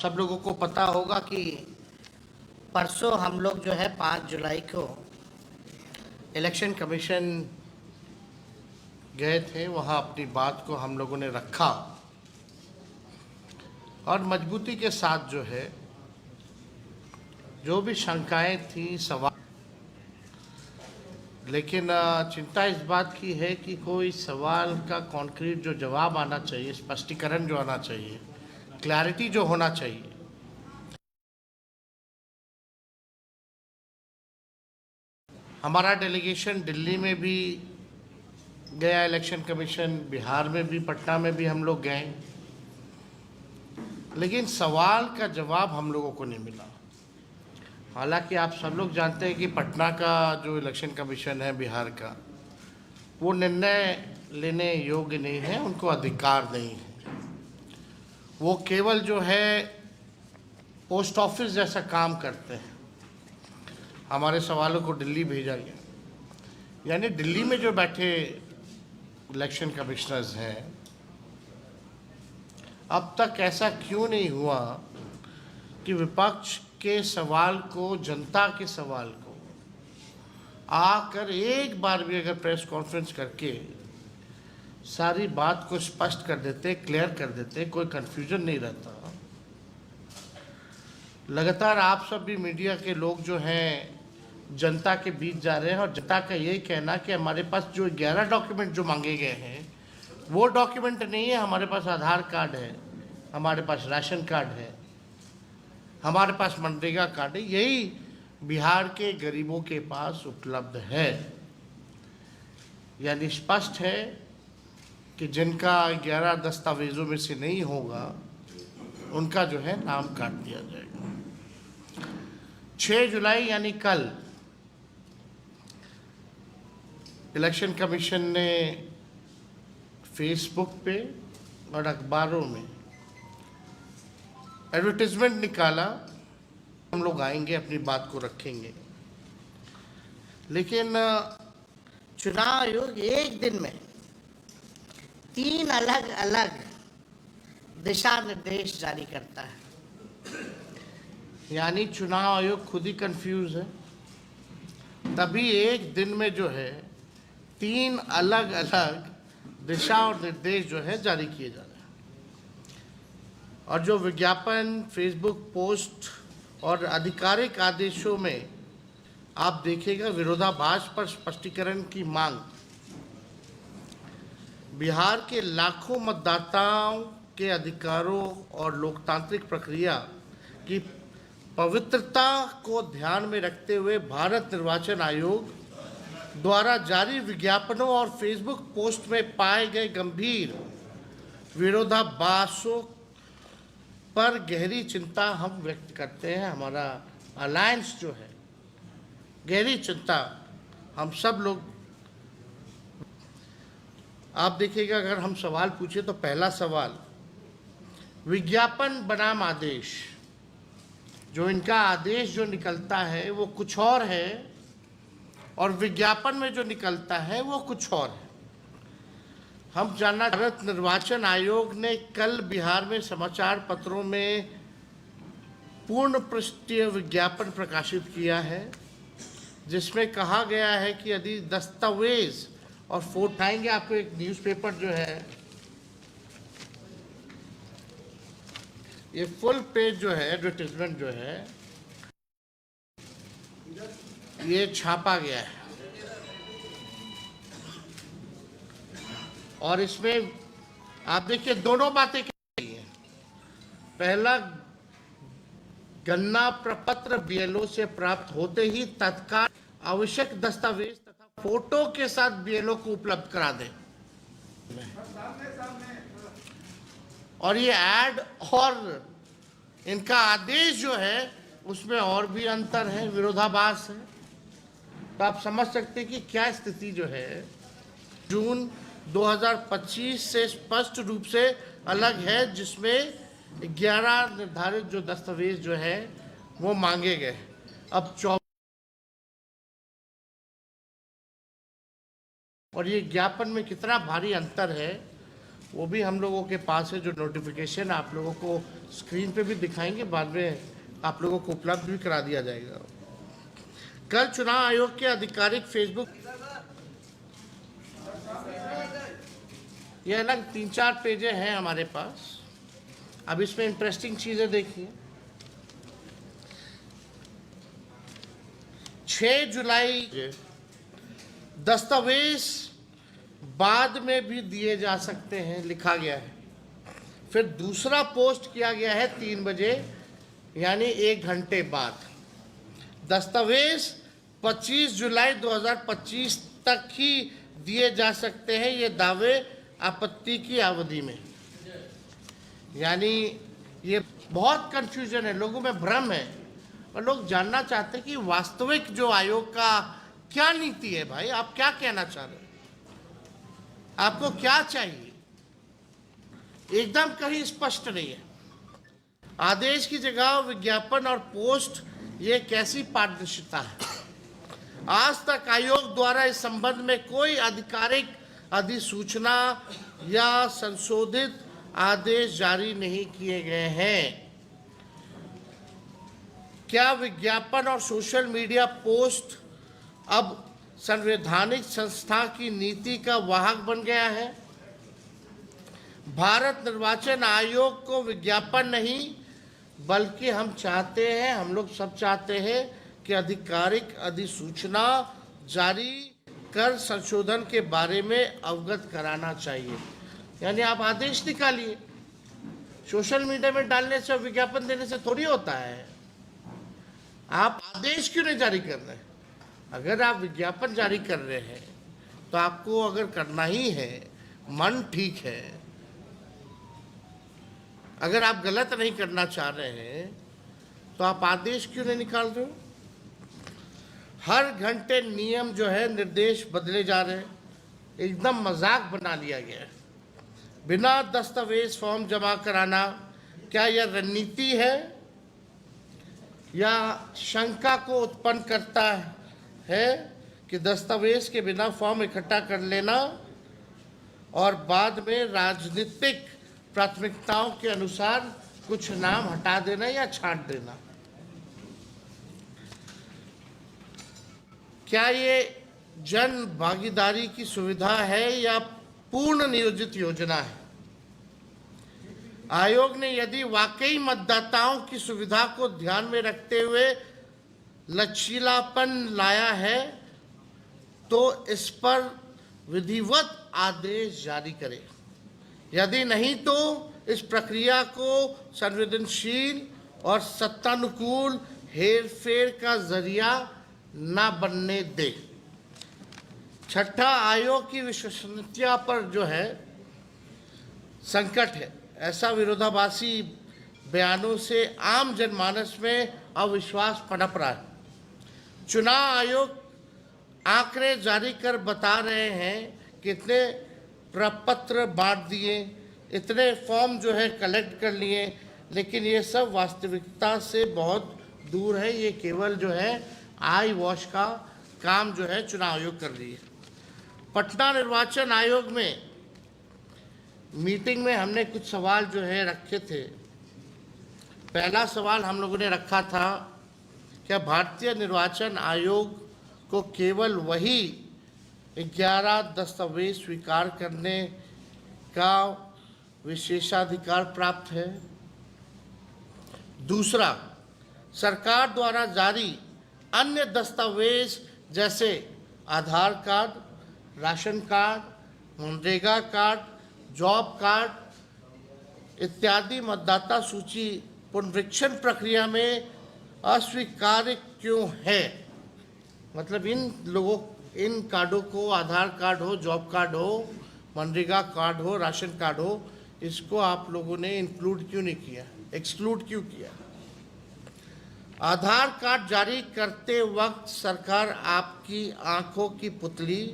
सब लोगों को पता होगा कि परसों हम लोग जो है 5 जुलाई को इलेक्शन कमीशन गए थे, वहाँ अपनी बात को हम लोगों ने रखा और मजबूती के साथ जो है जो भी शंकाएं थी, सवाल, लेकिन चिंता इस बात की है कि कोई सवाल का कॉन्क्रीट जो जवाब आना चाहिए, स्पष्टीकरण जो आना चाहिए, क्लैरिटी जो होना चाहिए, हमारा डेलीगेशन दिल्ली में भी गया, इलेक्शन कमीशन, बिहार में भी, पटना में भी हम लोग गए, लेकिन सवाल का जवाब हम लोगों को नहीं मिला। हालांकि आप सब लोग जानते हैं कि पटना का जो इलेक्शन कमीशन है बिहार का, वो निर्णय लेने योग्य नहीं है, उनको अधिकार नहीं है। वो केवल जो है पोस्ट ऑफिस जैसा काम करते हैं। हमारे सवालों को दिल्ली भेजा गया, यानी दिल्ली में जो बैठे इलेक्शन कमिश्नर्स हैं, अब तक ऐसा क्यों नहीं हुआ कि विपक्ष के सवाल को, जनता के सवाल को आकर एक बार भी अगर प्रेस कॉन्फ्रेंस करके सारी बात को स्पष्ट कर देते, क्लियर कर देते, कोई कंफ्यूजन नहीं रहता। लगातार आप सब भी मीडिया के लोग जो हैं जनता के बीच जा रहे हैं और जनता का यही कहना कि हमारे पास जो 11 डॉक्यूमेंट जो मांगे गए हैं वो डॉक्यूमेंट नहीं है। हमारे पास आधार कार्ड है, हमारे पास राशन कार्ड है, हमारे पास मनरेगा कार्ड है, यही बिहार के गरीबों के पास उपलब्ध है। यानी स्पष्ट है कि जिनका 11 दस्तावेजों में से नहीं होगा उनका जो है नाम काट दिया जाएगा। 6 जुलाई यानी कल इलेक्शन कमीशन ने फेसबुक पे और अखबारों में एडवर्टाइजमेंट निकाला, हम लोग आएंगे, अपनी बात को रखेंगे। लेकिन चुनाव आयोग एक दिन में 3 अलग अलग दिशा निर्देश जारी करता है। यानी चुनाव आयोग खुद ही कंफ्यूज है, तभी एक दिन में जो है 3 अलग अलग दिशा और निर्देश जो है जारी किए जा रहे हैं। और जो विज्ञापन, फेसबुक पोस्ट और आधिकारिक आदेशों में आप देखिएगा विरोधाभास पर स्पष्टीकरण की मांग। बिहार के लाखों मतदाताओं के अधिकारों और लोकतांत्रिक प्रक्रिया की पवित्रता को ध्यान में रखते हुए भारत निर्वाचन आयोग द्वारा जारी विज्ञापनों और फेसबुक पोस्ट में पाए गए गंभीर विरोधाभासों पर गहरी चिंता हम व्यक्त करते हैं। हमारा अलायंस जो है, गहरी चिंता हम सब लोग। आप देखिएगा, अगर हम सवाल पूछे तो पहला सवाल, विज्ञापन बनाम आदेश, जो इनका आदेश जो निकलता है वो कुछ और है और विज्ञापन में जो निकलता है वो कुछ और है। हम जानना, भारत निर्वाचन आयोग ने कल बिहार में समाचार पत्रों में पूर्ण पृष्ठीय विज्ञापन प्रकाशित किया है, जिसमें कहा गया है कि यदि दस्तावेज और फोटो आएंगे, आपको एक न्यूज़पेपर जो है, ये फुल पेज जो है एडवर्टाइजमेंट जो है ये छापा गया है और इसमें आप देखिए दोनों बातें कही हैं। पहला, गणना प्रपत्र बीएलओ से प्राप्त होते ही तत्काल आवश्यक दस्तावेज तथा फोटो के साथ बीएलओ को उपलब्ध करा दें। और ये ऐड और इनका आदेश जो है उसमें और भी अंतर है, विरोधाभास है। तो आप समझ सकते हैं कि क्या स्थिति जो है जून 2025 से स्पष्ट रूप से अलग है, जिसमें 11 निर्धारित जो दस्तावेज जो है वो मांगे गए। अब 24 और ये ज्ञापन में कितना भारी अंतर है, वो भी हम लोगों के पास है, जो नोटिफिकेशन आप लोगों को स्क्रीन पे भी दिखाएंगे, बाद में आप लोगों को उपलब्ध भी करा दिया जाएगा। कल चुनाव आयोग के आधिकारिक फेसबुक, ये अलग 3-4 पेजें हैं हमारे पास। अब इसमें इंटरेस्टिंग चीज़ें देखिए। 6 जुलाई दस्तावेज बाद में भी दिए जा सकते हैं, लिखा गया है। फिर दूसरा पोस्ट किया गया है 3 बजे, यानी 1 घंटे बाद। दस्तावेज 25 जुलाई 2025 तक ही दिए जा सकते हैं, ये दावे आपत्ति की अवधि में। यानी ये बहुत कंफ्यूजन है, लोगों में भ्रम है, और लोग जानना चाहते हैं कि वास्तविक जो आयोग का क्या नीति है। भाई, आप क्या कहना चाह रहे हैं? आपको क्या चाहिए? एकदम कहीं स्पष्ट नहीं है। आदेश की जगह विज्ञापन और पोस्ट, ये कैसी पारदर्शिता है? आज तक आयोग द्वारा इस संबंध में कोई आधिकारिक अधिसूचना या संशोधित आदेश जारी नहीं किए गए हैं। क्या विज्ञापन और सोशल मीडिया पोस्ट अब संवैधानिक संस्था की नीति का वाहक बन गया है? भारत निर्वाचन आयोग को विज्ञापन नहीं, बल्कि हम चाहते हैं, हम लोग सब चाहते हैं कि आधिकारिक अधिसूचना जारी कर संशोधन के बारे में अवगत कराना चाहिए। यानी आप आदेश निकालिए, सोशल मीडिया में डालने से, विज्ञापन देने से थोड़ी होता है। आप आदेश क्यों नहीं जारी कर रहे हैं? अगर आप विज्ञापन जारी कर रहे हैं तो आपको अगर करना ही है, मन ठीक है, अगर आप गलत नहीं करना चाह रहे हैं तो आप आदेश क्यों नहीं निकाल रहे हो? हर घंटे नियम जो है, निर्देश बदले जा रहे हैं, एकदम मजाक बना लिया गया है। बिना दस्तावेज फॉर्म जमा कराना, क्या यह रणनीति है या शंका को उत्पन्न करता है कि दस्तावेज के बिना फॉर्म इकट्ठा कर लेना और बाद में राजनीतिक प्राथमिकताओं के अनुसार कुछ नाम हटा देना या छांट देना? क्या ये जन भागीदारी की सुविधा है या पूर्ण नियोजित योजना है? आयोग ने यदि वाकई मतदाताओं की सुविधा को ध्यान में रखते हुए लचीलापन लाया है तो इस पर विधिवत आदेश जारी करे। यदि नहीं तो इस प्रक्रिया को संवेदनशील और सत्तानुकूल हेरफेर का जरिया ना बनने दे। छठा, आयोग की विश्वसनीयता पर जो है संकट है। ऐसा विरोधाभासी बयानों से आम जनमानस में अविश्वास पनप रहा है। चुनाव आयोग आंकड़े जारी कर बता रहे हैं कि इतने प्रपत्र बांट दिए, इतने फॉर्म जो है कलेक्ट कर लिए, लेकिन ये सब वास्तविकता से बहुत दूर है। ये केवल जो है आई वॉश का काम जो है चुनाव आयोग कर रही है। पटना निर्वाचन आयोग में मीटिंग में हमने कुछ सवाल जो है रखे थे। पहला सवाल हम लोगों ने रखा था, क्या भारतीय निर्वाचन आयोग को केवल वही 11 दस्तावेज स्वीकार करने का विशेषाधिकार प्राप्त है? दूसरा, सरकार द्वारा जारी अन्य दस्तावेज जैसे आधार कार्ड, राशन कार्ड, मनरेगा कार्ड, जॉब कार्ड इत्यादि मतदाता सूची पुनरीक्षण प्रक्रिया में अस्वीकार्य क्यों है? मतलब इन कार्डों को, आधार कार्ड हो, जॉब कार्ड हो, मनरेगा कार्ड हो, राशन कार्ड हो, इसको आप लोगों ने इंक्लूड क्यों नहीं किया, एक्सक्लूड क्यों किया? आधार कार्ड जारी करते वक्त सरकार आपकी आंखों की पुतली,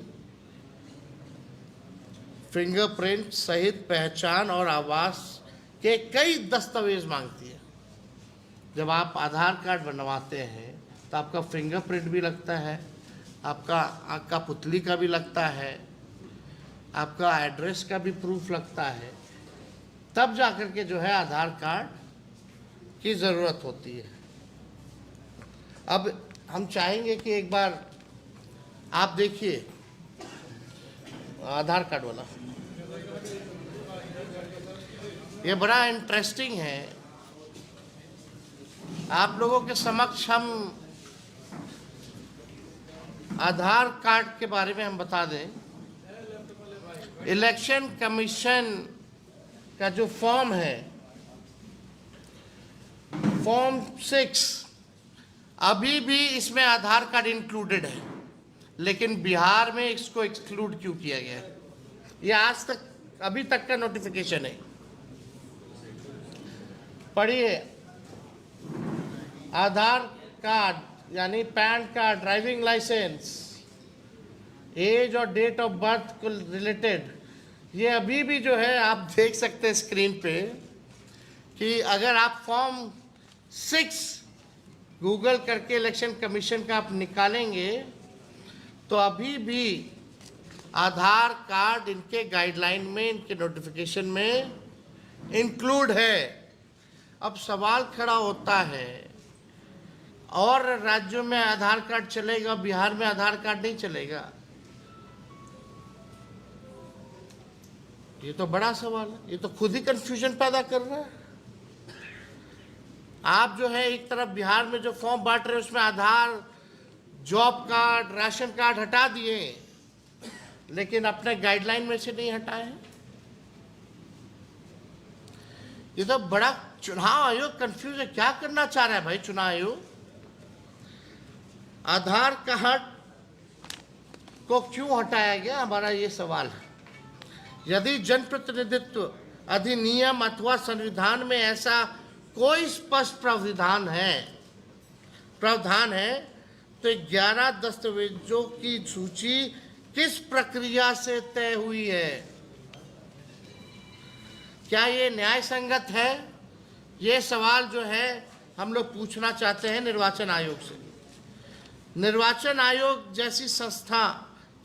फिंगरप्रिंट सहित पहचान और आवास के कई दस्तावेज मांगती है। जब आप आधार कार्ड बनवाते हैं तो आपका फिंगरप्रिंट भी लगता है, आपका आँख का पुतली का भी लगता है, आपका एड्रेस का भी प्रूफ लगता है, तब जाकर के जो है आधार कार्ड की ज़रूरत होती है। अब हम चाहेंगे कि एक बार आप देखिए आधार कार्ड वाला, ये बड़ा इंटरेस्टिंग है। आप लोगों के समक्ष हम आधार कार्ड के बारे में हम बता दें। इलेक्शन कमीशन का जो फॉर्म है, फॉर्म 6, अभी भी इसमें आधार कार्ड इंक्लूडेड है, लेकिन बिहार में इसको एक्सक्लूड क्यों किया गया है, ये आज तक अभी तक का नोटिफिकेशन है। पढ़िए, आधार कार्ड यानी PAN card, driving licence, age और डेट ऑफ बर्थ को रिलेटेड, ये अभी भी जो है आप देख सकते हैं स्क्रीन पे कि अगर आप फॉर्म 6 गूगल करके इलेक्शन कमीशन का आप निकालेंगे तो अभी भी आधार कार्ड इनके गाइडलाइन में, इनके नोटिफिकेशन में इंक्लूड है। अब सवाल खड़ा होता है, और राज्यों में आधार कार्ड चलेगा, बिहार में आधार कार्ड नहीं चलेगा? ये तो बड़ा सवाल है, ये तो खुद ही कंफ्यूजन पैदा कर रहा है। आप जो है एक तरफ बिहार में जो फॉर्म बांट रहे हैं उसमें आधार, जॉब कार्ड, राशन कार्ड हटा दिए, लेकिन अपने गाइडलाइन में से नहीं हटाए हैं। ये तो बड़ा, चुनाव आयोग कंफ्यूज है, क्या करना चाह रहा है भाई चुनाव आयोग? आधार कार्ड को क्यों हटाया गया, हमारा ये सवाल है। यदि जनप्रतिनिधित्व अधिनियम अथवा संविधान में ऐसा कोई स्पष्ट प्रावधान है तो 11 दस्तावेजों की सूची किस प्रक्रिया से तय हुई है? क्या ये न्याय संगत है? ये सवाल जो है हम लोग पूछना चाहते हैं निर्वाचन आयोग से। निर्वाचन आयोग जैसी संस्था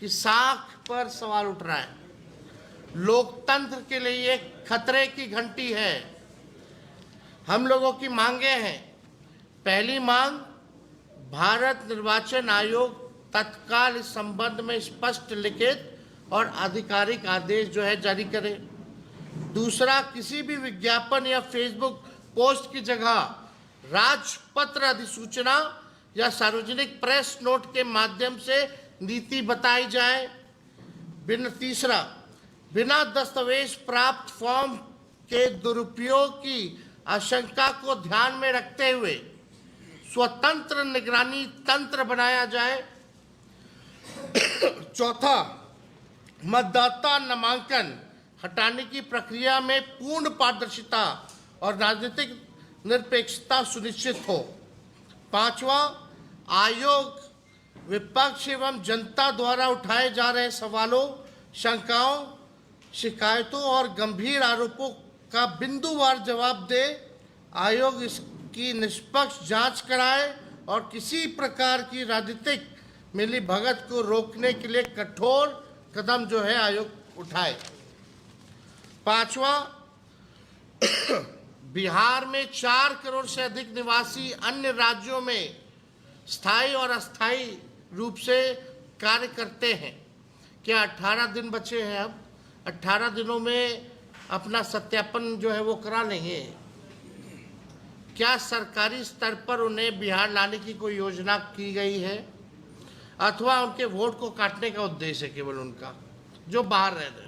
की साख पर सवाल उठ रहा है। लोकतंत्र के लिए ये खतरे की घंटी है। हम लोगों की मांगे हैं। पहली मांग, भारत निर्वाचन आयोग तत्काल इस संबंध में स्पष्ट लिखित और आधिकारिक आदेश जो है जारी करे। दूसरा, किसी भी विज्ञापन या फेसबुक पोस्ट की जगह राजपत्र, अधिसूचना या सार्वजनिक प्रेस नोट के माध्यम से नीति बताई जाए। तीसरा, बिना दस्तावेज प्राप्त फॉर्म के दुरुपयोग की आशंका को ध्यान में रखते हुए स्वतंत्र निगरानी तंत्र बनाया जाए। चौथा, मतदाता नामांकन हटाने की प्रक्रिया में पूर्ण पारदर्शिता और राजनीतिक निरपेक्षता सुनिश्चित हो। पांचवा, आयोग विपक्ष एवं जनता द्वारा उठाए जा रहे सवालों, शंकाओं, शिकायतों और गंभीर आरोपों का बिंदुवार जवाब दे। आयोग इसकी निष्पक्ष जांच कराए और किसी प्रकार की राजनीतिक मिलीभगत को रोकने के लिए कठोर कदम जो है आयोग उठाए। पांचवा, बिहार में 4 करोड़ से अधिक निवासी अन्य राज्यों में स्थायी और अस्थायी रूप से कार्य करते हैं। क्या 18 दिन बचे हैं? अब 18 दिनों में अपना सत्यापन जो है वो करा लेंगे? क्या सरकारी स्तर पर उन्हें बिहार लाने की कोई योजना की गई है, अथवा उनके वोट को काटने का उद्देश्य है केवल उनका, जो बाहर रह रहे?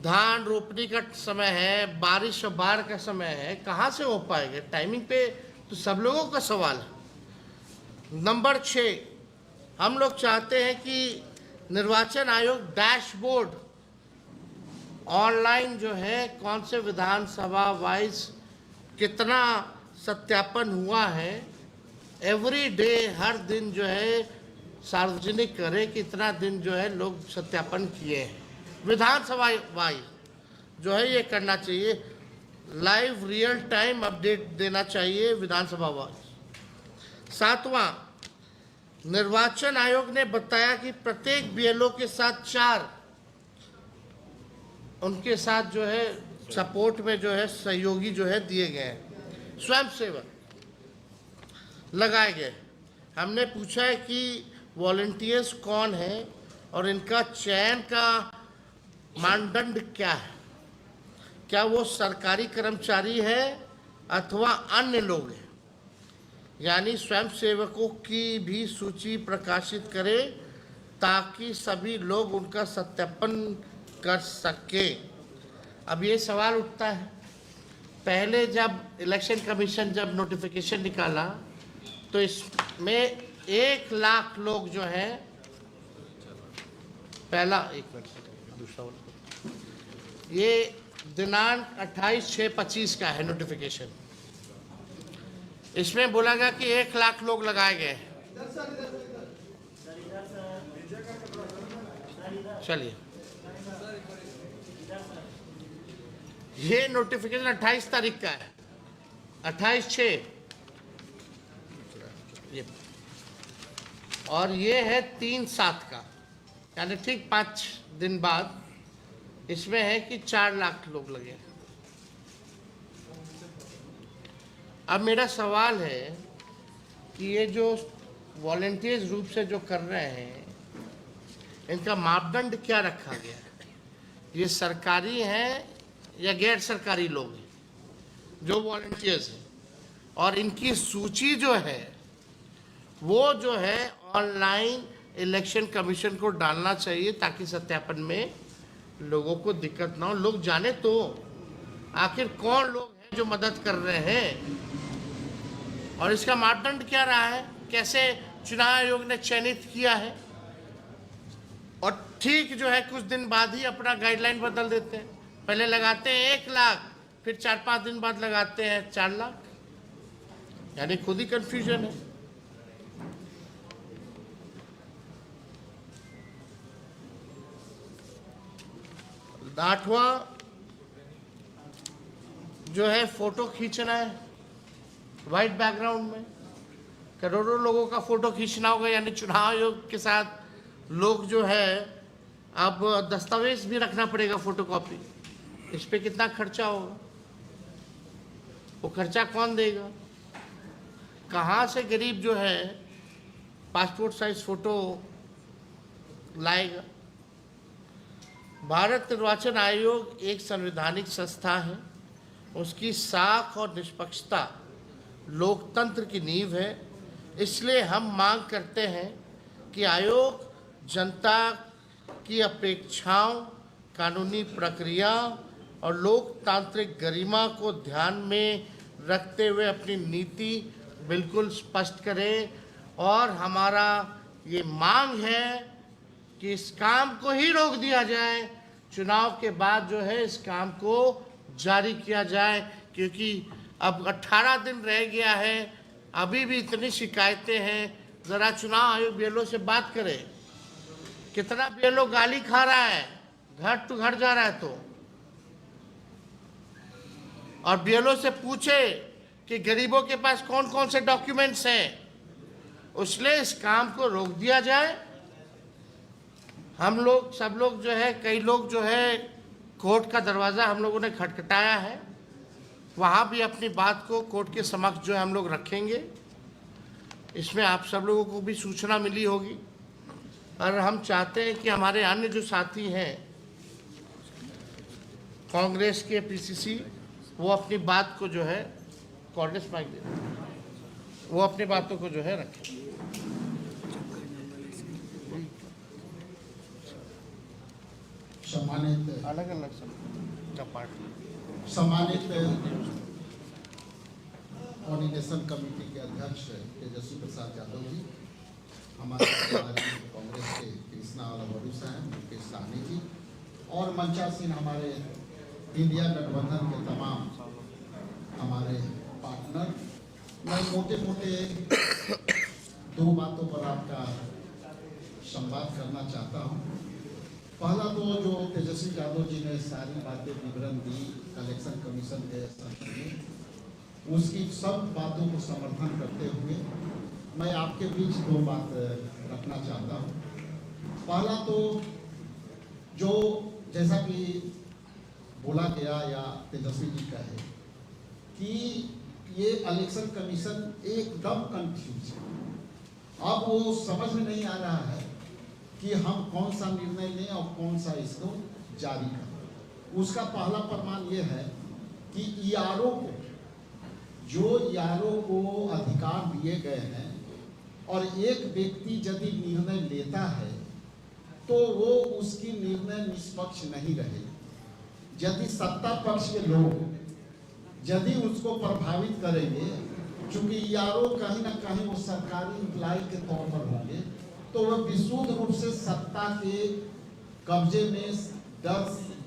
धान रोपने का समय है, बारिश और बाढ़ का समय है, कहाँ से हो पाएगा टाइमिंग पे? तो सब लोगों का सवाल है। नंबर 6, हम लोग चाहते हैं कि निर्वाचन आयोग डैशबोर्ड ऑनलाइन जो है कौन से विधानसभा वाइज कितना सत्यापन हुआ है, एवरी डे, हर दिन जो है सार्वजनिक करे कि इतना दिन जो है लोग सत्यापन किए हैं। विधानसभा वाइज जो है ये करना चाहिए, लाइव रियल टाइम अपडेट देना चाहिए विधानसभा वाइज। 7वां, निर्वाचन आयोग ने बताया कि प्रत्येक बीएलओ के साथ 4 उनके साथ जो है सपोर्ट में जो है सहयोगी जो है दिए गए हैं, स्वयंसेवक लगाए गए। हमने पूछा है कि वॉलंटियर्स कौन है और इनका चयन का मानदंड क्या है, क्या वो सरकारी कर्मचारी है अथवा अन्य लोग हैं, यानी स्वयंसेवकों की भी सूची प्रकाशित करें ताकि सभी लोग उनका सत्यापन कर सके। अब ये सवाल उठता है, पहले जब इलेक्शन कमीशन जब नोटिफिकेशन निकाला तो इसमें 1 लाख लोग जो हैं, पहला दूसरा ये दिनांक 28/6/25 का है नोटिफिकेशन, इसमें बोला गया कि 1 लाख लोग लगाए गए। चलिए, ये नोटिफिकेशन 28 तारीख का है, 28/6 ये, और ये है 3/7 का, यानी ठीक 5 दिन बाद इसमें है कि 4 लाख लोग लगे। अब मेरा सवाल है कि ये जो वॉलंटियर्स रूप से जो कर रहे हैं, इनका मापदंड क्या रखा गया है? ये सरकारी हैं या गैर सरकारी लोग हैं जो वॉलंटियर्स हैं? और इनकी सूची जो है वो जो है ऑनलाइन इलेक्शन कमीशन को डालना चाहिए ताकि सत्यापन में लोगों को दिक्कत ना हो, लोग जाने तो आखिर कौन लोग हैं जो मदद कर रहे हैं और इसका मापदंड क्या रहा है, कैसे चुनाव आयोग ने चयनित किया है। और ठीक जो है कुछ दिन बाद ही अपना गाइडलाइन बदल देते हैं, पहले लगाते हैं 1 लाख, फिर 4-5 दिन बाद लगाते हैं 4 लाख, यानी खुद ही कंफ्यूजन है। आठवां जो है फोटो खींचना है वाइट बैकग्राउंड में, करोड़ों लोगों का फोटो खींचना होगा, यानी चुनाव आयोग के साथ लोग जो है अब दस्तावेज भी रखना पड़ेगा, फोटोकॉपी। इस पे कितना खर्चा होगा, वो खर्चा कौन देगा? कहाँ से गरीब जो है पासपोर्ट साइज फोटो लाएगा? भारत निर्वाचन आयोग एक संवैधानिक संस्था है, उसकी साख और निष्पक्षता लोकतंत्र की नींव है। इसलिए हम मांग करते हैं कि आयोग जनता की अपेक्षाओं, कानूनी प्रक्रिया और लोकतांत्रिक गरिमा को ध्यान में रखते हुए अपनी नीति बिल्कुल स्पष्ट करे। और हमारा ये मांग है कि इस काम को ही रोक दिया जाए, चुनाव के बाद जो है इस काम को जारी किया जाए, क्योंकि अब 18 दिन रह गया है, अभी भी इतनी शिकायतें हैं। ज़रा चुनाव आयोग बीएलओ से बात करे, कितना बीएलओ गाली खा रहा है, घर टू घर जा रहा है तो, और बीएलओ से पूछे कि गरीबों के पास कौन कौन से डॉक्यूमेंट्स हैं, इसलिए इस काम को रोक दिया जाए। हम लोग सब लोग जो है, कई लोग जो है कोर्ट का दरवाज़ा हम लोगों ने खटखटाया है, वहाँ भी अपनी बात को कोर्ट के समक्ष जो है हम लोग रखेंगे। इसमें आप सब लोगों को भी सूचना मिली होगी, और हम चाहते हैं कि हमारे अन्य जो साथी हैं कांग्रेस के पीसीसी, वो अपनी बात को जो है, कांग्रेस माइक दे, वो अपनी बातों को जो है रखें। सम्मानित अलग अलग सब पार्ट, सम्मानित कोऑर्डिनेशन कमेटी के अध्यक्ष तेजस्वी प्रसाद यादव जी, हमारे कांग्रेस के कृष्णा अलवरू साहब, मुकेश साहनी जी और मंचासीन हमारे इंडिया गठबंधन के तमाम हमारे पार्टनर, मैं मोटे मोटे 2 बातों पर आपका संवाद करना चाहता हूँ। पहला तो जो तेजस्वी यादव जी ने सारी बातें विवरण दी इलेक्शन कमीशन के संबंध में, उसकी सब बातों को समर्थन करते हुए मैं आपके बीच दो बात रखना चाहता हूँ। पहला तो जो जैसा कि बोला गया या तेजस्वी जी कहे कि ये इलेक्शन कमीशन एकदम कंफ्यूज है। अब वो समझ में नहीं आ रहा है कि हम कौन सा निर्णय लें और कौन सा इसको जारी करें। उसका पहला प्रमाण ये है कि ईआरओ को, जो ईआरओ को अधिकार दिए गए हैं और एक व्यक्ति यदि निर्णय लेता है तो वो उसकी निर्णय निष्पक्ष नहीं रहे। यदि सत्ता पक्ष के लोग यदि उसको प्रभावित करेंगे, चूंकि ईआरओ कहीं ना कहीं वो सरकारी इम्प्लाई के तौर पर होंगे, तो वह विशुद्ध रूप से सत्ता के कब्जे में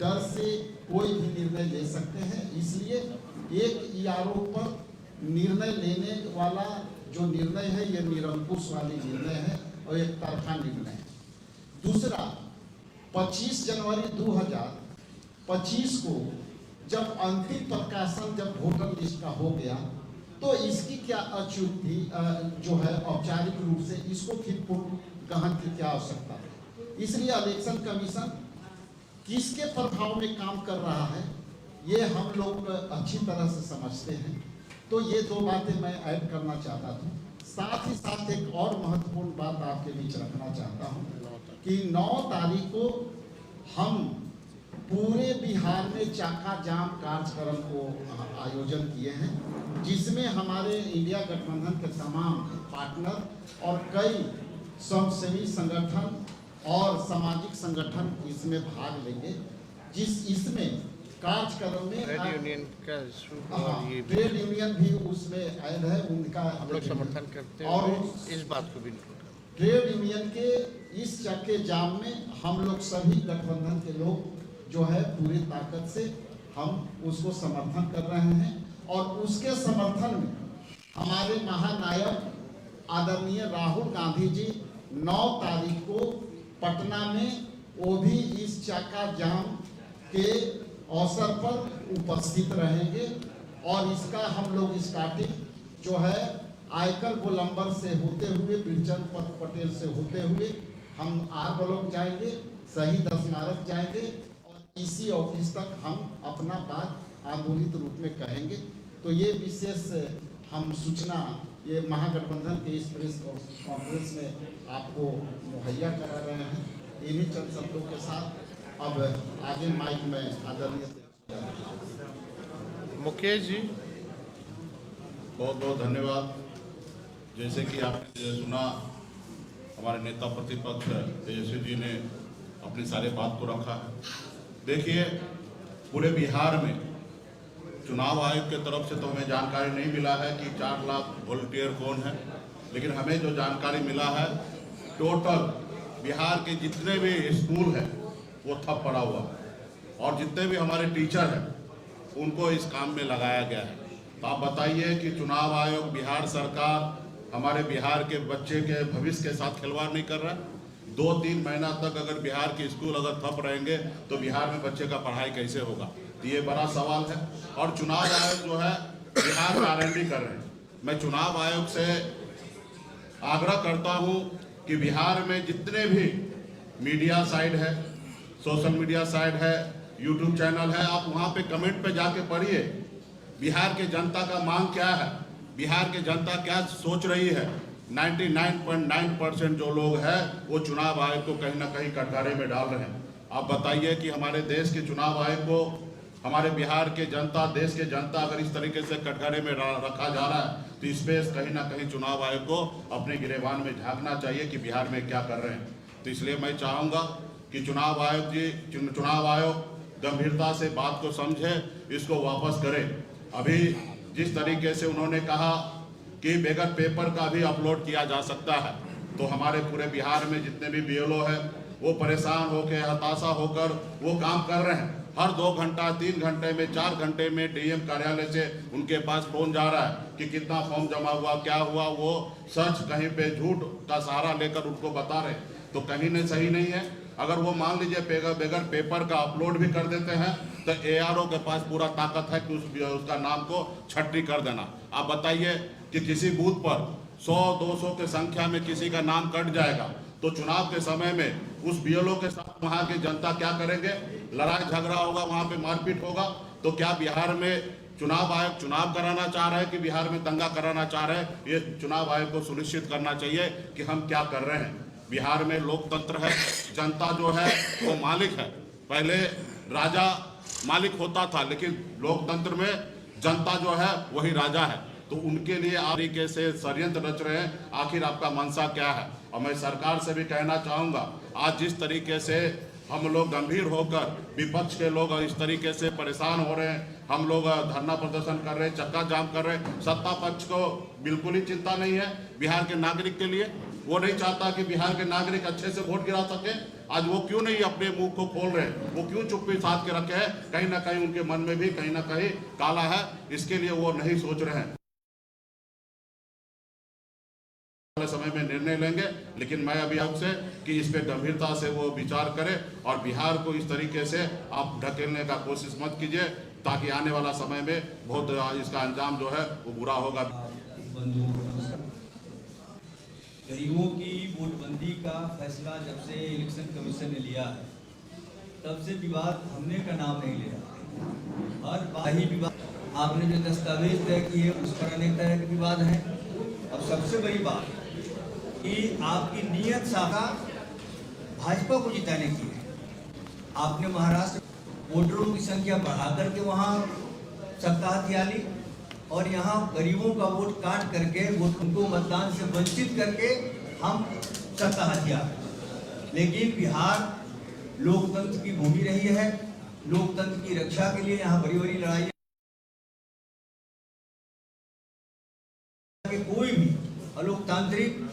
डर से कोई भी निर्णय ले सकते हैं। इसलिए एक ईआरओ पर निर्णय लेने वाला जो निर्णय है ये निरंकुश वाली निर्णय है और एक तरफा निर्णय है। दूसरा, 25 जनवरी 2025 को जब अंतिम प्रकाशन जब वोटर लिस्ट का हो गया तो इसकी क्या अच्युति जो है औपचारिक रूप से इसको फिर गहन की क्या आवश्यकता है। इसलिए इलेक्शन कमीशन किसके प्रभाव में काम कर रहा है ये हम लोग अच्छी तरह से समझते हैं। तो ये दो बातें मैं ऐड करना चाहता था। साथ ही साथ एक और महत्वपूर्ण बात आपके बीच रखना चाहता हूँ कि 9 तारीख को हम पूरे बिहार में चाका जाम कार्यक्रम को आयोजन किए हैं, जिसमें हमारे इंडिया गठबंधन के तमाम पार्टनर और कई स्वयंसेवी संगठन और सामाजिक संगठन इसमें भाग लेंगे। इसमें कार्यक्रम में ट्रेड यूनियन का और ये ट्रेड यूनियन भी उसमें ऐड है, उनका हम लोग समर्थन करते हैं और इस बात को भी ट्रेड यूनियन के इस चक्के जाम में हम लोग सभी गठबंधन के लोग जो है पूरी ताकत से हम उसको समर्थन कर रहे हैं। और उसके समर्थन में हमारे महानायक आदरणीय राहुल गांधी जी 9 तारीख को पटना में वो भी इस चाका जाम के अवसर पर उपस्थित रहेंगे। और इसका हम लोग स्टार्टिंग जो है आयकर गोलंबर से होते हुए बिरचंद पटेल से होते हुए हम आर ब्लॉक जाएंगे, शहीद स्मारक जाएंगे और इसी ऑफिस तक हम अपना बात आंदोलित रूप में कहेंगे। तो ये विशेष हम सूचना ये महागठबंधन के इस प्रेस कॉन्फ्रेंस में आपको मुहैया करा रहे हैं। इन्हीं चंद शब्दों के साथ अब आगे माइक में आदरणीय मुकेश जी बहुत बहुत धन्यवाद। जैसे कि आपने सुना हमारे नेता प्रतिपक्ष तेजस्वी जी ने अपनी सारी बात को रखा है। देखिए पूरे बिहार में चुनाव आयोग की तरफ से तो हमें जानकारी नहीं मिला है कि 4 लाख वॉलंटियर कौन है, लेकिन हमें जो जानकारी मिला है टोटल बिहार के जितने भी स्कूल हैं वो ठप पड़ा हुआ है और जितने भी हमारे टीचर हैं उनको इस काम में लगाया गया है। तो आप बताइए कि चुनाव आयोग, बिहार सरकार हमारे बिहार के बच्चे के भविष्य के साथ खिलवाड़ नहीं कर रहा है। 2-3 महीना तक अगर बिहार के स्कूल अगर ठप रहेंगे तो बिहार में बच्चे का पढ़ाई कैसे होगा, तो ये बड़ा सवाल है। और चुनाव आयोग जो है बिहार का R&D कर रहे हैं। मैं चुनाव आयोग से आग्रह करता हूं कि बिहार में जितने भी मीडिया साइट है, सोशल मीडिया साइट है, यूट्यूब चैनल है, आप वहां पे कमेंट पे जाके पढ़िए बिहार के जनता का मांग क्या है, बिहार की जनता क्या सोच रही है। 99.9% जो लोग हैं वो चुनाव आयोग को कहीं ना कहीं कटघरे में डाल रहे हैं। आप बताइए कि हमारे देश के चुनाव आयोग को हमारे बिहार के जनता, देश के जनता अगर इस तरीके से कटघरे में रखा जा रहा है तो इस पर कहीं ना कहीं चुनाव आयोग को अपने गिरेबान में झांकना चाहिए कि बिहार में क्या कर रहे हैं। तो इसलिए मैं चाहूँगा कि चुनाव आयोग गंभीरता से बात को समझे, इसको वापस करे। अभी जिस तरीके से उन्होंने कहा कि बगैर पेपर का भी अपलोड किया जा सकता है, तो हमारे पूरे बिहार में जितने भी BLO है वो परेशान होकर, हताशा होकर वो काम कर रहे हैं। हर 2 घंटा, 3 घंटे में, 4 घंटे में DM कार्यालय से उनके पास फोन जा रहा है कि कितना फॉर्म जमा हुआ, क्या हुआ। वो सच कहीं पे झूठ का सहारा लेकर उनको बता रहे, तो कहीं नहीं सही नहीं है। अगर वो मान लीजिए बगैर पेपर का अपलोड भी कर देते हैं तो ARO के पास पूरा ताकत है कि उसका नाम को छटनी कर देना। आप बताइए कि किसी बूथ पर 100-200 के संख्या में किसी का नाम कट जाएगा तो चुनाव के समय में उस बीएलओ के साथ वहां की जनता क्या करेंगे? लड़ाई झगड़ा होगा, वहां पे मारपीट होगा। तो क्या बिहार में चुनाव आयोग चुनाव कराना चाह रहे हैं कि बिहार में दंगा कराना चाह रहे हैं? ये चुनाव आयोग को सुनिश्चित करना चाहिए कि हम क्या कर रहे हैं। बिहार में लोकतंत्र है, जनता जो है वो मालिक है। पहले राजा मालिक होता था, लेकिन लोकतंत्र में जनता जो है वही राजा है। तो उनके लिए आप तरीके से षड्यंत्र रच रहे हैं, आखिर आपका मंशा क्या है? और मैं सरकार से भी कहना चाहूँगा, आज जिस तरीके से हम लोग गंभीर होकर विपक्ष के लोग इस तरीके से परेशान हो रहे हैं, हम लोग धरना प्रदर्शन कर रहे हैं, चक्का जाम कर रहे हैं, सत्ता पक्ष को बिल्कुल ही चिंता नहीं है बिहार के नागरिक के लिए। वो नहीं चाहता कि बिहार के नागरिक अच्छे से वोट गिरा सके। आज वो क्यों नहीं अपने मुंह को खोल रहे हैं? वो क्यों चुप्पी साध के रखे हैं? कहीं ना कहीं उनके मन में भी कहीं ना कहीं काला है, इसके लिए वो नहीं सोच रहे हैं। समय में निर्णय लेंगे, लेकिन मैं अभी आपसे कि इस पे गंभीरता से वो विचार करें और बिहार को इस तरीके से आप ढकेलने का कोशिश मत कीजिए, ताकि आने वाला समय में बहुत इसका अंजाम जो है वो बुरा होगा। गरीबों की वोटबंदी का फैसला जब से इलेक्शन कमीशन ने लिया है, तब से विवाद थमने का नाम नहीं ले रहा। हर बार ही विवाद, आपने जो दस्तावेज तय किए उस पर अनेक तरह के विवाद हैं। और सबसे बड़ी बात कि आपकी नियत साधा भाजपा को जिताने की है। आपने महाराष्ट्र वोटरों की संख्या बढ़ाकर के वहाँ सत्ता हथियाली और यहाँ गरीबों का वोट काट करके उनको मतदान से वंचित करके हम सत्ता हथियार। लेकिन बिहार लोकतंत्र की भूमि रही है, लोकतंत्र की रक्षा के लिए यहाँ बड़ी बड़ी लड़ाई कोई भी अलोकतांत्रिक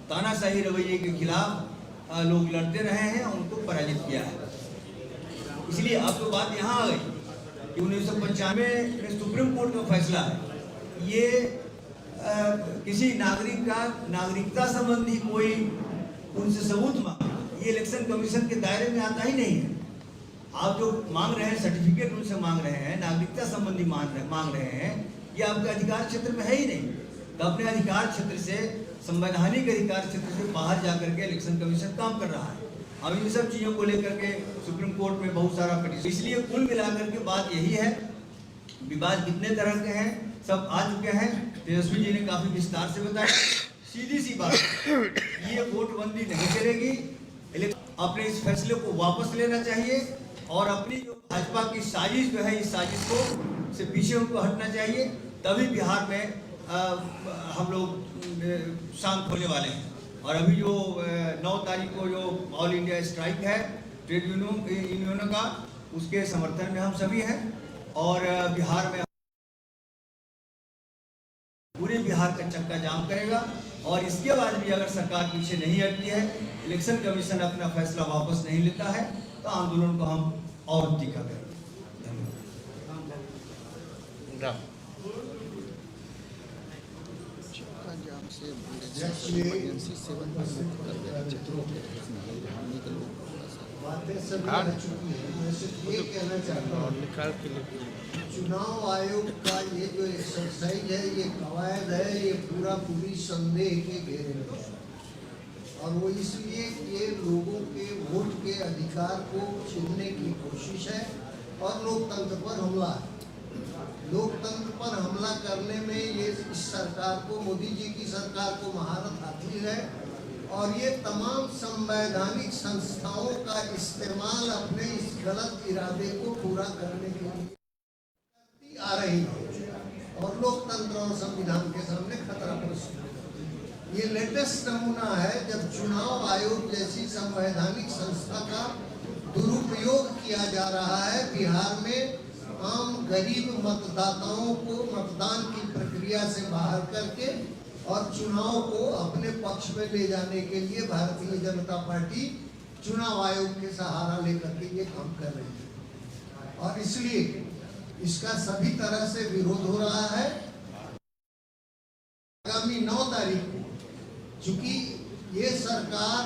तानाशाही रवैये के खिलाफ लोग लड़ते रहे हैं और उनको पराजित किया है। इसलिए अब तो बात यहाँ आ गई कि 1995 में सुप्रीम कोर्ट का फैसला है, ये किसी नागरिक का नागरिकता संबंधी कोई उनसे सबूत मांगे, ये इलेक्शन कमीशन के दायरे में आता ही नहीं है। आप जो मांग रहे हैं, सर्टिफिकेट उनसे मांग रहे हैं, नागरिकता संबंधी मांग रहे हैं, ये आपके अधिकार क्षेत्र में है ही नहीं। तो अपने अधिकार क्षेत्र से, संवैधानिक अधिकार क्षेत्र से बाहर जाकर के इलेक्शन कमीशन काम कर रहा है। अब इन सब चीज़ों को लेकर के सुप्रीम कोर्ट में बहुत सारा पिटीशन। इसलिए कुल मिलाकर के बात यही है, विवाद कितने तरह के हैं सब आ चुके हैं। तेजस्वी जी ने काफी विस्तार से बताया। सीधी सी बात, ये वोटबंदी नहीं चलेगी। अपने इस फैसले को वापस लेना चाहिए और अपनी जो भाजपा की साजिश जो है, इस साजिश को से पीछे उनको हटना चाहिए। तभी बिहार में हम लोग शांत होने वाले हैं। और अभी जो 9 तारीख को जो ऑल इंडिया स्ट्राइक है ट्रेड यूनियनों का, उसके समर्थन में हम सभी हैं। और बिहार में पूरे बिहार का चक्का जाम करेगा। और इसके बाद भी अगर सरकार पीछे नहीं हटती है, इलेक्शन कमीशन अपना फैसला वापस नहीं लेता है, तो आंदोलन को हम और तीखा करेंगे। धन्यवाद। ये कहना चाहता हूँ, चुनाव आयोग का ये जो एक्सरसाइज है, ये कवायद है, ये पूरी संदेह के घेरे में। और वो इसलिए ये लोगों के वोट के अधिकार को छीनने की कोशिश है और लोकतंत्र पर हमला है। लोकतंत्र पर हमला करने में ये इस सरकार को, मोदी जी की सरकार को महारत हासिल है। और ये तमाम संवैधानिक संस्थाओं का इस्तेमाल अपने इस गलत इरादे को पूरा करने के लिए आ रही है और लोकतंत्र और संविधान के सामने खतरा प्रस्तुत है। ये लेटेस्ट नमूना है जब चुनाव आयोग जैसी संवैधानिक संस्था का दुरुपयोग किया जा रहा है बिहार में आम गरीब मतदाताओं को मतदान की प्रक्रिया से बाहर करके और चुनाव को अपने पक्ष में ले जाने के लिए भारतीय जनता पार्टी चुनाव आयोग के सहारा लेकर के ये काम कर रही है। और इसलिए इसका सभी तरह से विरोध हो रहा है। आगामी 9 तारीख को, चूंकि ये सरकार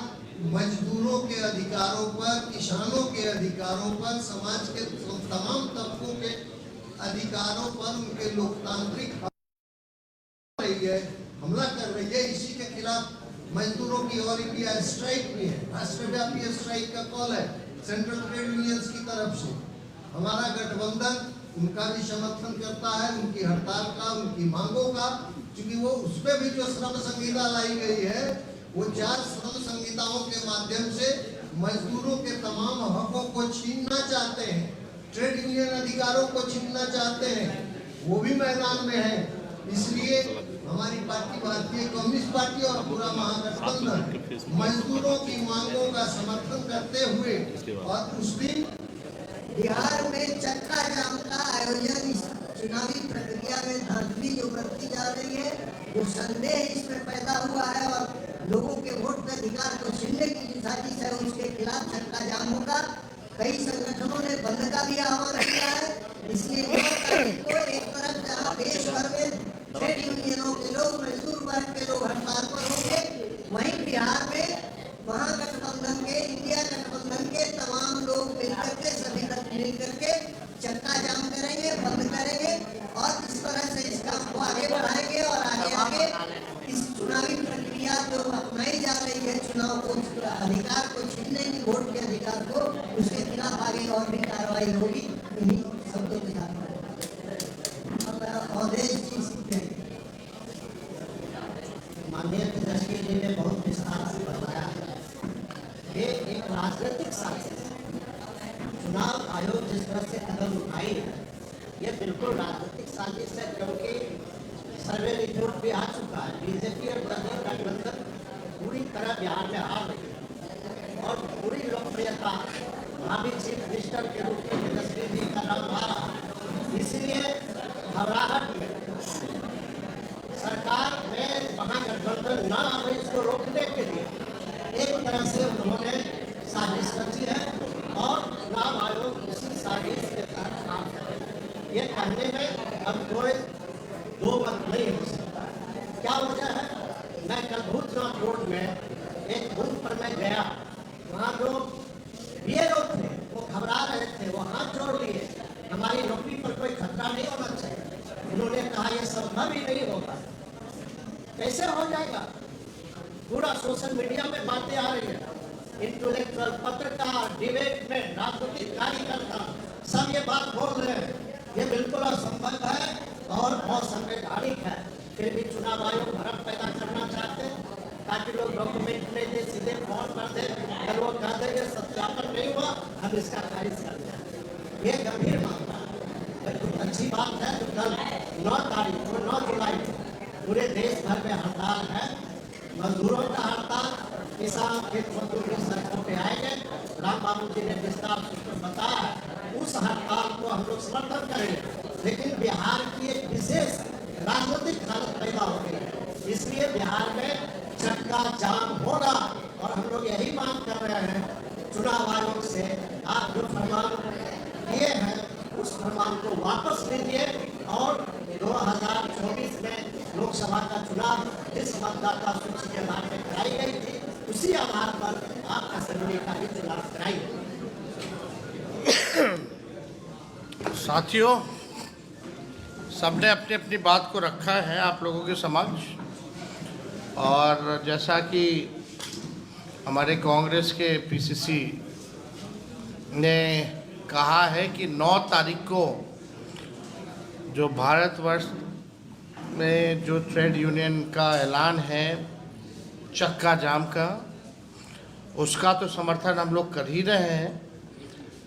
मजदूरों के अधिकारों पर, किसानों के अधिकारों पर, समाज के तमाम तबकों के अधिकारों पर, उनके लोकतांत्रिक रही है, हमला कर रही है। इसी के खिलाफ मजदूरों की ऑल इंडिया स्ट्राइक भी है, राष्ट्रव्यापी स्ट्राइक का कॉल है सेंट्रल ट्रेड यूनियंस की तरफ से। हमारा गठबंधन उनका भी समर्थन करता है, उनकी हड़ताल का, उनकी मांगों का, क्योंकि वो उसमें भी जो श्रम संहिता लाई गई है वो 4 श्रम संहिताओं के माध्यम से मजदूरों के तमाम हकों को छीनना चाहते हैं, ट्रेड यूनियन अधिकारों को छीनना चाहते हैं, वो भी मैदान में है। इसलिए हमारी पार्टी भारतीय कम्युनिस्ट पार्टी और पूरा महागठबंधन मजदूरों की मांगों का समर्थन करते हुए और उस दिन बिहार में चक्का जाम का आयोजन इस चुनावी प्रक्रिया में धांधली जो बरती जा रही है, वो संदेह इसमें पैदा हुआ है और लोगों के वोट के अधिकार को छीनने की जो साजिश है उसके खिलाफ चक्का जाम होगा। कई संगठनों ने बंद का भी आह्वान किया है। इसलिए 9 तारीख को एक तरफ जहाँ देश भर में ट्रेड यूनियनों के लोग, मजदूर वर्ग के लोग हड़ताल पर होंगे, वहीं बिहार में महागठबंधन के, इंडिया गठबंधन के तमाम लोग मिलकर के, सभी मिलकर के चक्का जाम करेंगे, बंद करेंगे और इस तरह से इस काम को आगे बढ़ाएंगे और आगे आगे इस चुनावी प्रक्रिया जो अपनाई जा रही है, चुनाव को, अधिकार को छीनने की, वोट के अधिकार को, उसके खिलाफ आगे और भी कार्रवाई होगी। इन्हीं शब्दों के साथ माननीय प्रधानमंत्री जी ने बहुत विस्तार से बताया है। ये एक राजनीतिक साजिश है। चुनाव आयोग जिस तरह से कदम उठाई है, ये बिल्कुल राजनीतिक साजिश है, क्योंकि सर्वे रिपोर्ट भी आ चुका है। बीजेपी और गठबंधन पूरी तरह बिहार में हार रही है और पूरी लोकप्रियता भावी चीफ मिनिस्टर के रूप में तेजस्वी जी का नाम आ रहा है। इसलिए घबराहट में सरकार में महागठबंधन न आवे, इसको रोकने के लिए एक तरह से उन्होंने साजिश रची है और चुनाव आयोग इसी साजिश के तहत काम करे। ये कहने में अब कोई दो मत नहीं हो सकता। क्या वजह है? मैं कल भूतनाथ रोड में एक बूथ पर मैं गया, वहाँ जो बीएलओ थे वो घबरा रहे थे, वो हाथ जोड़ लिए, हमारी नौकरी पर कोई खतरा नहीं होना चाहिए। उन्होंने कहा यह संभव ही नहीं होगा। कैसे हो जाएगा? पूरा सोशल मीडिया में बातें आ रही है, इंटेलेक्चुअल, पत्रकार, डिबेट में राजनीतिक कार्यकर्ता सब ये बात बोल रहे हैं, ये बिल्कुल असंभव है और असंवैधानिक है। फिर भी चुनाव आयोग भ्रम पैदा करना चाहते हैं ताकि लोग डॉक्यूमेंट नहीं दे, सीधे फोन कर दे, कल वो कह देंगे सत्यापन नहीं हुआ, हम इसका खारिज कर दें। ये गंभीर मामला है। तो अच्छी बात है, तो कल 9 तारीख को, 9 जुलाई को पूरे देश भर में हड़ताल है, मजदूरों का हड़ताल, किसान खेत मजदूर भी सड़कों पे आएंगे। राम बाबू जी ने विस्तार से बताया, उस हड़ताल को हम लोग समर्थन करेंगे। लेकिन बिहार की एक विशेष राजनीतिक हालत पैदा हो गई है, इसलिए बिहार में चक्का जाम होगा और हम लोग यही मांग कर रहे हैं चुनाव आयोग से, आप जो फरमान दिए हैं उस फरमान को वापस लीजिए और 2024 में लोकसभा का चुनाव जिस मतदाता सूची के आधार पर कराई गई थी, उसी आधार पर आप असेंबली का भी चुनाव कराइए। साथियों, सबने अपनी अपनी बात को रखा है आप लोगों के समक्ष, और जैसा कि हमारे कांग्रेस के पीसीसी ने कहा है कि 9 तारीख को जो भारतवर्ष में जो ट्रेड यूनियन का ऐलान है चक्का जाम का, उसका तो समर्थन हम लोग कर ही रहे हैं।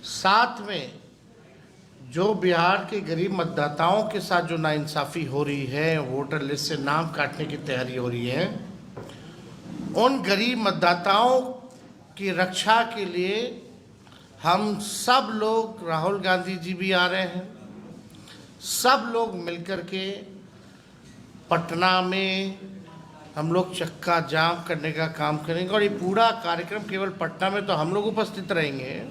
साथ में जो बिहार के गरीब मतदाताओं के साथ जो नाइंसाफ़ी हो रही है, वोटर लिस्ट से नाम काटने की तैयारी हो रही है, उन गरीब मतदाताओं की रक्षा के लिए हम सब लोग, राहुल गांधी जी भी आ रहे हैं, सब लोग मिलकर के पटना में हम लोग चक्का जाम करने का काम करेंगे। और ये पूरा कार्यक्रम केवल पटना में तो हम लोग उपस्थित रहेंगे,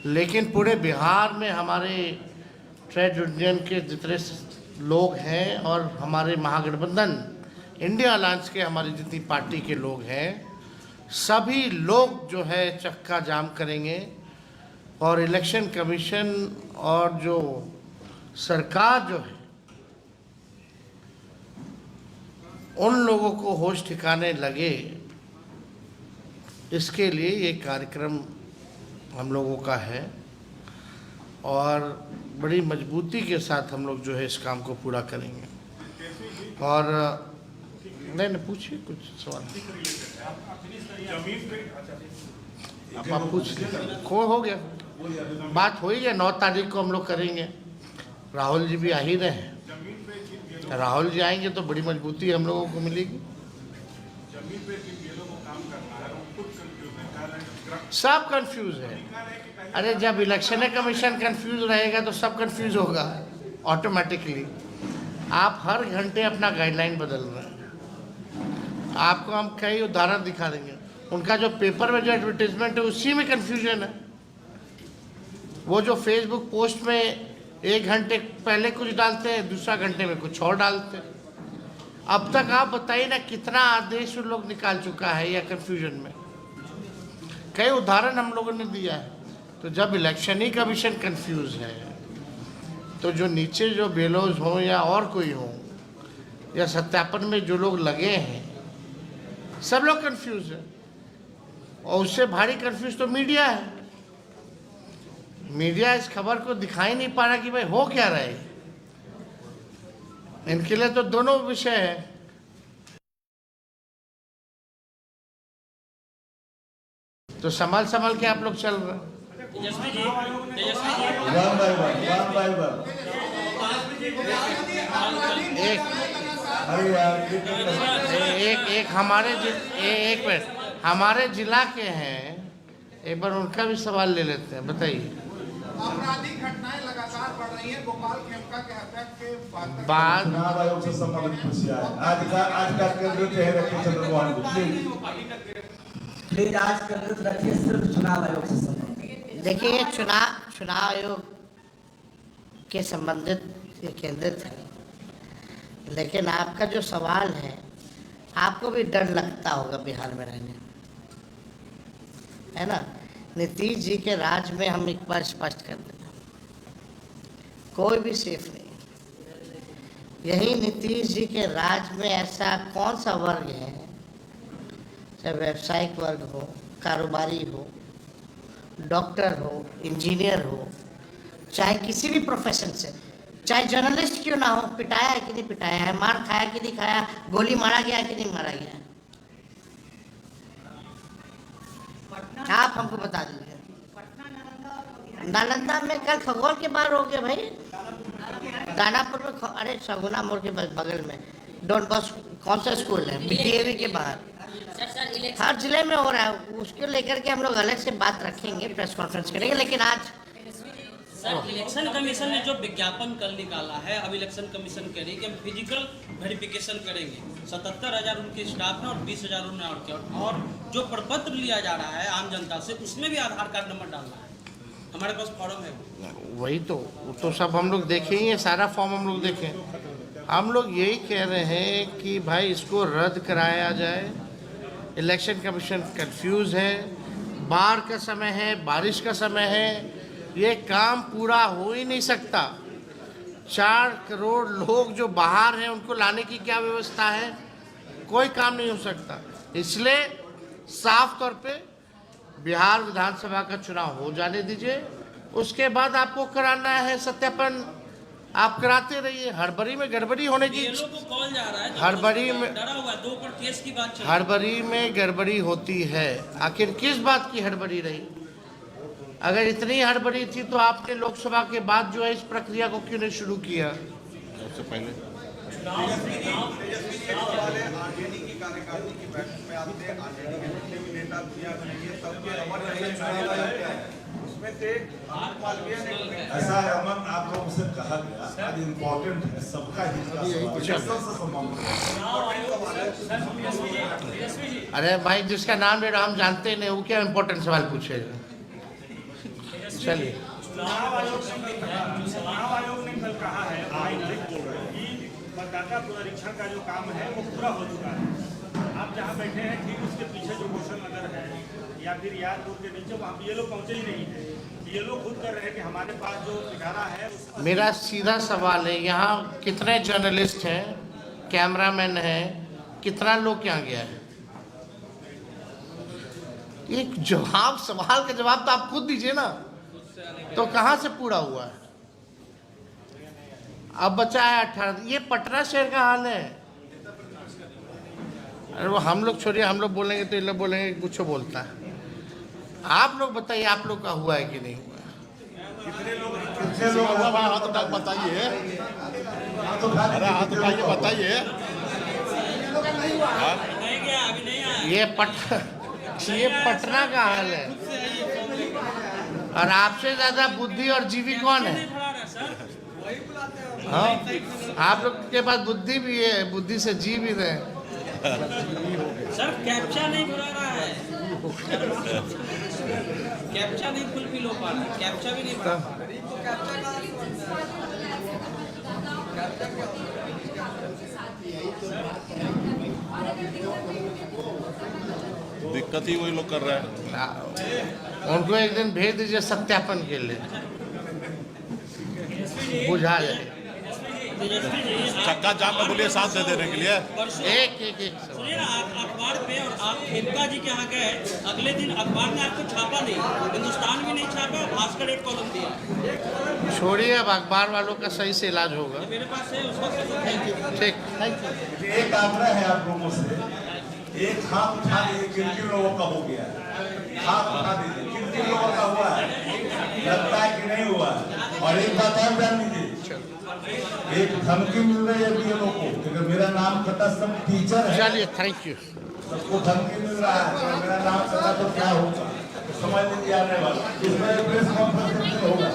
लेकिन पूरे बिहार में हमारे ट्रेड यूनियन के जितने लोग हैं और हमारे महागठबंधन इंडिया अलायंस के हमारी जितनी पार्टी के लोग हैं, सभी लोग जो है चक्का जाम करेंगे। और इलेक्शन कमीशन और जो सरकार जो है उन लोगों को होश ठिकाने लगे, इसके लिए ये कार्यक्रम हम लोगों का है और बड़ी मजबूती के साथ हम लोग जो है इस काम को पूरा करेंगे। और नहीं पूछिए कुछ सवाल आप पूछ हो गया, बात हो ही गया। 9 तारीख को हम लोग करेंगे, राहुल जी भी आ ही रहे हैं। राहुल जी आएंगे तो बड़ी मजबूती हम लोगों को मिलेगी। सब कंफ्यूज है। अरे जब इलेक्शन कमीशन कंफ्यूज रहेगा तो सब कंफ्यूज होगा ऑटोमेटिकली। आप हर घंटे अपना गाइडलाइन बदल रहे हैं। आपको हम कई उदाहरण दिखा देंगे। उनका जो पेपर में जो एडवर्टीजमेंट है उसी में कंफ्यूजन है। वो जो फेसबुक पोस्ट में 1 घंटे पहले कुछ डालते हैं, दूसरा घंटे में कुछ और डालते हैं। अब तक आप बताइए ना कितना आदेश उन लोग निकाल चुका है या कंफ्यूजन में। कई उदाहरण हम लोगों ने दिया है। तो जब इलेक्शन ही कमीशन कंफ्यूज है तो जो नीचे जो बेलोज हो या और कोई हो या सत्यापन में जो लोग लगे हैं सब लोग कंफ्यूज है। और उससे भारी कंफ्यूज तो मीडिया है। मीडिया इस खबर को दिखाई नहीं पा रहा कि भाई हो क्या रहा है। इनके लिए तो दोनों विषय है। तो संभाल के आप लोग चल रहे हैं। एक हमारे जिला के हैं, एक बार उनका भी सवाल ले लेते हैं। बताइए। आपराधिक घटनाएं लगातार बढ़ रही हैं। गोपाल खेमका के हत्या के बाद चुनाव आयोग से संबंधित पूछिए। आज का केंद्र चेहरे रखिए चंद्रमोहन प्लीज आज केंद्रित रखिए सिर्फ चुनाव आयोग से संबंधित। देखिए चुनाव आयोग के संबंधित ये केंद्रित है, लेकिन आपका जो सवाल है आपको भी डर लगता होगा बिहार में रहने, है ना। नीतीश जी के राज में हम एक बार स्पष्ट कर देते हैं, कोई भी सेफ नहीं। यही नीतीश जी के राज में ऐसा कौन सा वर्ग है, चाहे व्यावसायिक वर्ग हो, कारोबारी हो, डॉक्टर हो, इंजीनियर हो, चाहे किसी भी प्रोफेशन से, चाहे जर्नलिस्ट क्यों ना हो, पिटाया है कि नहीं पिटाया है, मार खाया कि नहीं खाया, गोली मारा गया कि नहीं मारा गया, आप हमको बता दीजिए। नालंदा में कल खगोल के बाहर हो गया भाई, दानापुर में अरे सगुना मोड़ के बगल में डॉन बॉस कौन सा स्कूल है, बीडीएवी के बाहर हर जिले में हो रहा है। उसको लेकर के हम लोग अलग से बात रखेंगे, प्रेस कॉन्फ्रेंस करेंगे। लेकिन आज सर इलेक्शन कमीशन ने जो विज्ञापन कल निकाला है, अब इलेक्शन कमीशन कह रही है कि हम फिजिकल वेरिफिकेशन करेंगे। 77,000 उनके स्टाफ में और 20,000 उन्होंने और जो प्रपत्र लिया जा रहा है आम जनता से, उसमें भी आधार कार्ड नंबर डालना है। हमारे पास फॉर्म है, वही तो सब हम लोग देखें ही है, सारा फॉर्म हम लोग देखें। हम लोग यही कह रहे हैं कि भाई इसको रद्द कराया जाए। इलेक्शन कमीशन कंफ्यूज है, बाढ़ का समय है, बारिश का समय है, ये काम पूरा हो ही नहीं सकता। 4 करोड़ लोग जो बाहर हैं उनको लाने की क्या व्यवस्था है, कोई काम नहीं हो सकता। इसलिए साफ तौर पे बिहार विधानसभा का चुनाव हो जाने दीजिए, उसके बाद आपको कराना है सत्यापन, आप कराते रहिए। हड़बड़ी में गड़बड़ी होने की, कॉल जा रहा है, हड़बड़ी में डरा हुआ है, 2 पर केस की बात चल रही है। हड़बड़ी में गड़बड़ी होती है। आखिर किस बात की हड़बड़ी रही? अगर इतनी हड़बड़ी थी तो आपने लोकसभा के बाद जो है इस प्रक्रिया को क्यों नहीं शुरू किया? सबसे पहले आरजेडी की कार्यकारिणी की बैठक में आपने आरजेडी के जितने भी नेता दुनिया भर के सबके अमर रहे, उसमें से मालवीय ने ऐसा है अमन, आप लोगों से कहा गया आज इम्पोर्टेंट है, सबका हित का सवाल है। अरे भाई जिसका नाम ले रहा हम जानते नहीं, वो क्या इम्पोर्टेंट सवाल पूछेगा? चलिए। चुनाव आयोग ने कल कहा है कि मतदाता पुनरीक्षण का जो काम है वो पूरा हो चुका है। आप जहाँ बैठे हैं ठीक उसके पीछे जो घोषण नगर है या फिर यादपुर के नीचे, वहाँ ये लोग पहुँचे ही नहीं है। ये लोग खुद कर रहे हैं कि हमारे पास जो पिटारा है। मेरा सीधा सवाल है, यहाँ कितने जर्नलिस्ट हैं, कैमरामैन हैं, कितना लोग यहाँ गया है? एक जवाब, सवाल का जवाब तो आप खुद दीजिए ना। तो कहाँ से पूरा हुआ है? अब बचा है 18। ये पटना शहर का हाल है। अरे वो हम लोग छोड़िए, हम लोग बोलेंगे तो ये लोग बोलेंगे कुछ बोलता है। आप लोग बताइए, आप लोग का हुआ है कि नहीं हुआ? कितने लोग हाथ उठा के बताइए, अरे हाथ उठा के बताइए। नहीं गया, अभी नहीं आया। ये पटना का हाल है। और आपसे ज्यादा बुद्धि और जीवी कौन है? हाँ, आप लोग के पास बुद्धि भी है, बुद्धि से जी भी रहे। सर कैप्चा नहीं बुला रहा है, कैप्चा नहीं फुलफिल हो पा रहा है, कैप्चा भी नहीं बुला पा रहा है। दिक्कत ही वही लोग कर रहे हैं। उनको एक दिन भेज दीजिए सत्यापन के लिए, बुझा जाए। चक्का जाम में बोलिए साथ दे देने के लिए। एक सुनिए ना, आप अखबार पे और आप खेमका जी के यहाँ गए, अगले दिन अखबार ने आपको छापा नहीं, हिंदुस्तान भी नहीं छापा, भास्कर एक कॉलम दिया। छोड़िए, अब अखबार वालों का सही से इलाज होगा। मेरे पास है उसका। ठीक। एक आग्रह है आप लोगों से, एक हाथ उठा दीजिए, किन लोगों का हो गया है, हाथ उठा दीजिए, किन लोगों का हुआ है, लगता है कि नहीं हुआ है। और एक बात और जान लीजिए, एक धमकी मिल रही है बीएलओ को, क्योंकि मेरा नाम कटा सब टीचर है। चलिए, थैंक यू। सबको धमकी मिल रहा है, अगर मेरा नाम कटा तो क्या होगा, समझ लीजिए आने वाला। इसमें प्रेस कॉन्फ्रेंस होगा।